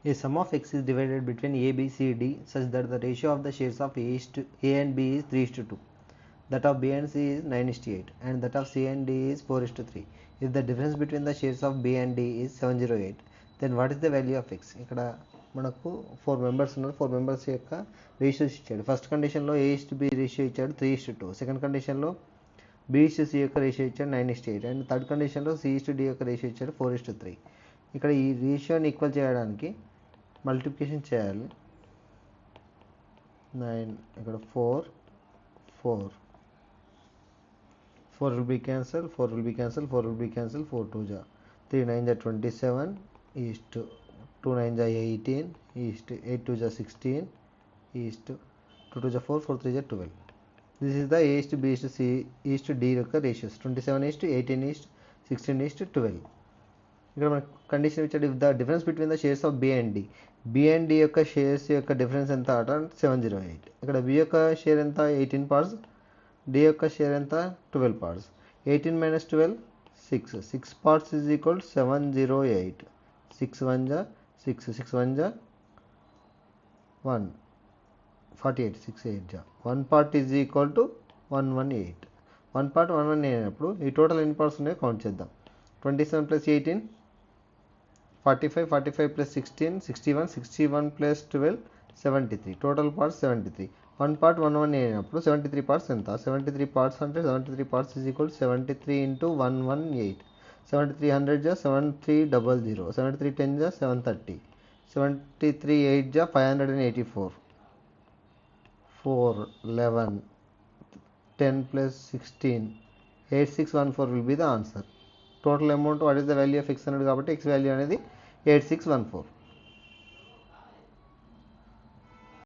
A sum of x is divided between a, b, c, d such that the ratio of the shares of a and b is 3:2. That of b and c is 9:8 and that of c and d is 4:3. If the difference between the shares of b and d is 708, then what is the value of x? ఇక్కడ మనకు 4 members ఉన్నారు. 4 members యొక్క ratios ఇచ్చాడు. First కండిషన్లో a/b ratio ఇచ్చాడు 3:2. Second కండిషన్లో b/c యొక్క ratio ఇచ్చాడు 9:8 అండ్ థర్డ్ కండిషన్లో c/d యొక్క రేషియో ఇచ్చాడు 4:3. ఇక్కడ ఈ రేషియోని ఈక్వల్ చేయడానికి మల్టిప్లికేషన్ చేయాలి. 9 ఇక్కడ 4 will be cancelled, 4 will be cancelled, 4 will be cancelled, 4 2 ja 3 9 ja 27 is to 2 9 ja 18 is to 8 2 ja 16 is to 2 2 ja 4 4 3 ja 12. This is the a is to b is to c is to d యొక్క ratios. 27 is to 18 is to 16 is to 12. ఇక్కడ మన condition ఇచ్చాడు if the difference between the shares of B and D యొక్క shares యొక్క difference ఎంత అట 708. ఇక్కడ B యొక్క షేర్ ఎంత 18 పార్ట్స్, డి యొక్క షేర్ ఎంత 12 parts. 18 minus 12 6 parts is equal to 708. 6 1 ja 6 6 1 ja 1 48 6 8 ja 1 part is equal to 118. 1 part 118 అయినప్పుడు ఈ టోటల్ ఎన్ని పార్ట్స్ ఉన్నాయో కౌంట్ చేద్దాం. 27 plus 18 45 45 plus 16 61 61 plus 12 73. Total parts 73. 1 part 118 అయినప్పుడు 73 parts ఎంత? 73 parts అంటే 73 parts is equal to 73 into 118. 73 100 ja 7300. 73 10 ja 730. 73 8 ja 584. 4 11 10 plus 16 8614 will be the answer. Total amount what is the value of x అన్నాడు కాబట్టి x value అనేది 8614.